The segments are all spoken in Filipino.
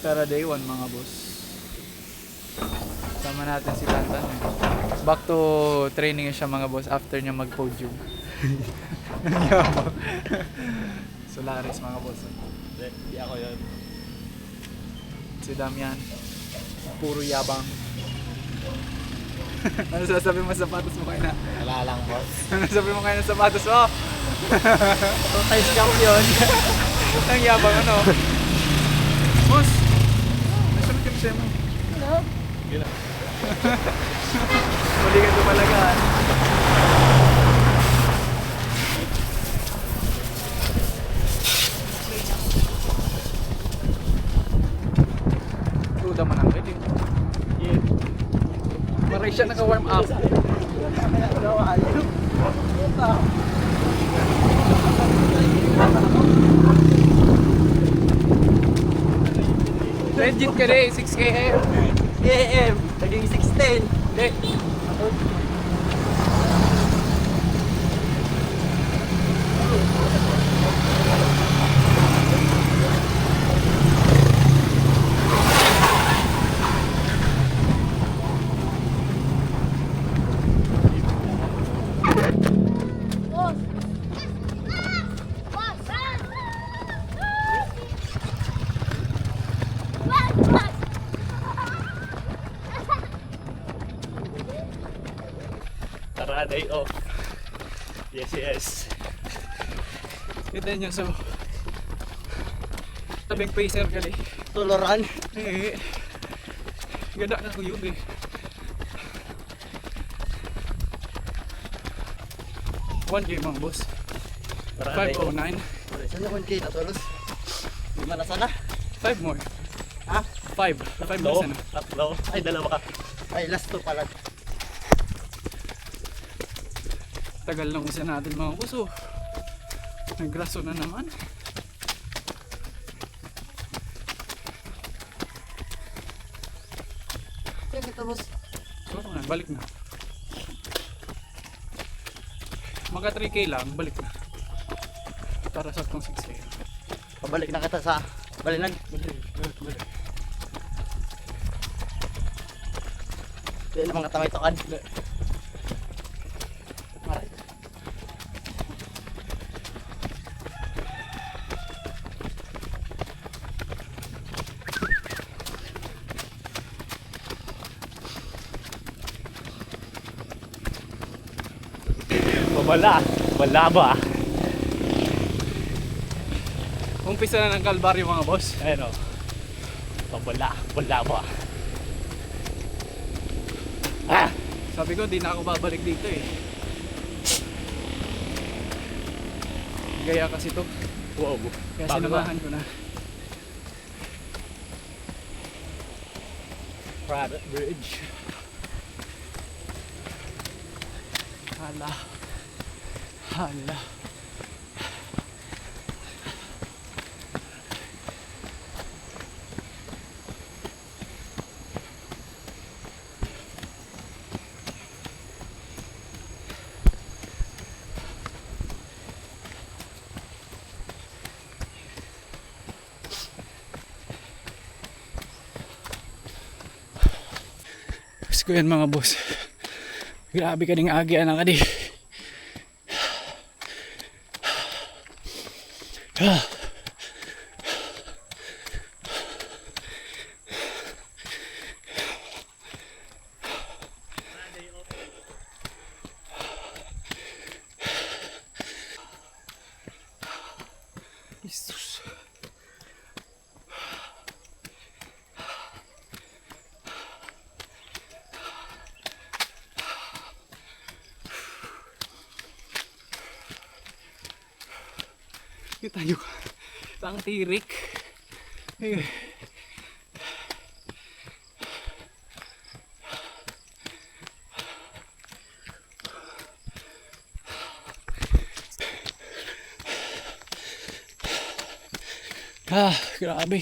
Tara day 1 mga boss. Sama natin si Tantan. Back to training siya mga boss after niya mag-podium. Yabang. Solaris mga boss. Hindi ako yun. Si Damian. Puro yabang. Ano sasabi mo sa sapatos mo kayo na? Wala lang, boss. Ano sasabi mo kayo ng sapatos mo? 2 times champion. Ang yabang ano? Boss! Nasunod yung semo. Ano? Yun lang. Muli ka dumalagaan. Tuda man ang pwede. Yeah. Maray siya naka-warm up. Legit ka rin, 6 km. AM, naging 16. Hindi. Tara, day off. Yes, yes. Kita niyo so. Tabing pacer ka rin. Tuluran. Eh. Ganda na ko yun eh. One game mga boss. Tara, day off. 509. Saan naman kayo natulos? Lima na sana? 5 more. Ha? 5 na sana. Tatlo. Ay, dalawa ka. Ay, last 2 pala. Tagal ng isa natin mga boss oh. Nagraso na naman. Kaya kita, boss. So na, balik na. Mga 3K lang, balik na. Para sa 6K. Pabalik na kita sa balinan. Balik. Yan ang mga tamay-tokan. Maray. Wala ba? Umpisa na ng kalbaryo mga boss. Ayun o. Wala ba? Ah! Sabi ko, di na ako babalik dito eh. Gaya kasi to. Wow. Kaya sinamahan ko na. Private bridge. Hala. Gusto ko yan mga boss. Grabe ka ding agi anak ka di. Jesus. Kita nyo, ang tirik. Eh. Grabe.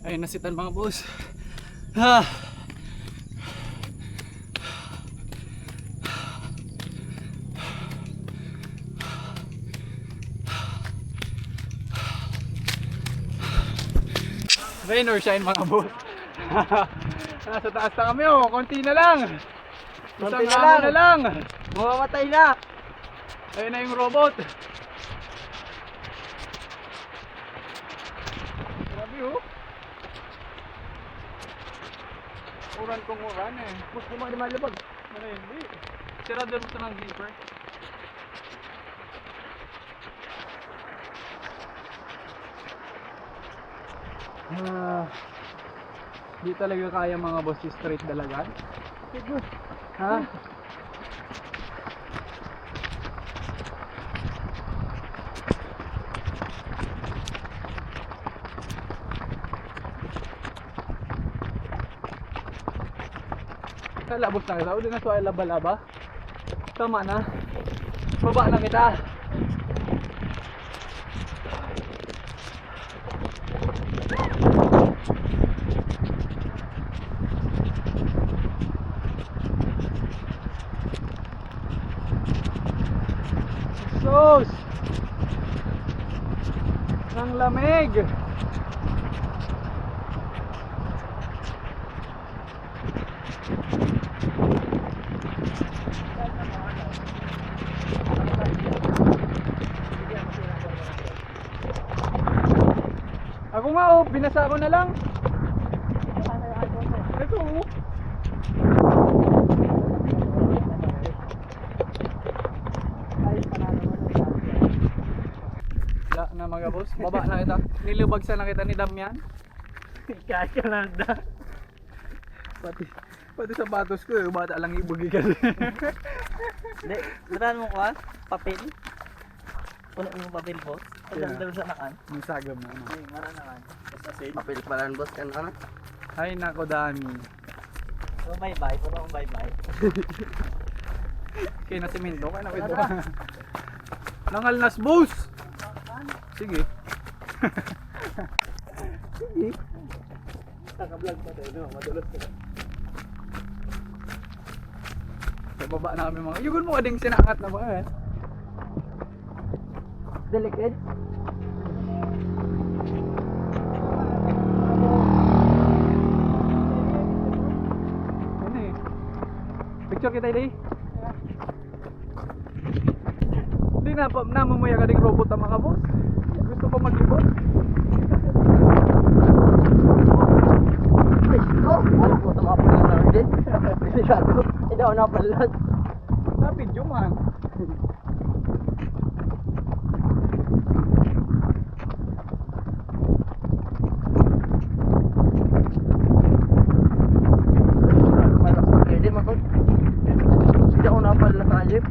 Ayun na sitan mga boss. Rain or shine mga boss. Nasa taas na kami oh, konti na lang. Konti Isang na hamon lang. na lang. Mamamatay na. Ayun na yung robot. Grabe oh. Uran kong uran eh. Gusto mo di malubog. Ano hindi? Sirado mo ito ng zipper. Di talaga kaya mga boss yung straight dalagan. Ha? Labos na kita, ulit na suway laba-laba. Tama na. Baba na kita. Sus! Ang lamig! Ako nga oh, binasa ko na lang. Ito oh. Wala na mga boss, baba na kita. Nilubagsan na kita ni Damian. Kahit ka lang da. Pati sapatos ko, yung bata lang ibugi kasi. Hindi, laran mo ko papel. Puno mo papel boss. Pagdaldal sa nakan. May sagam na ano. Ay, maranakan. Basta sin. Papel pa lang boss kan ano? Ay nako Dami. So bye-bye, puno kong bye-bye. Kaya na simento, kaya na kwento. Nangalnas boss! Sige. Sige. Naka-vlog pa tayo, no? Madulos ka. Sa baba namin mga, yugon mo kading sinangat na mga eh. Delicate? Ano eh. Picture kita hindi? Hindi na, namamaya ka ding robot ang mga boss. Gusto pa mag-ibot. Oh, wala po ito mga pala na rin din. Delikado. Hindi ako napalat. Napidyo man. Malak sa kaya din, makot. Hindi ako napalat sa alip.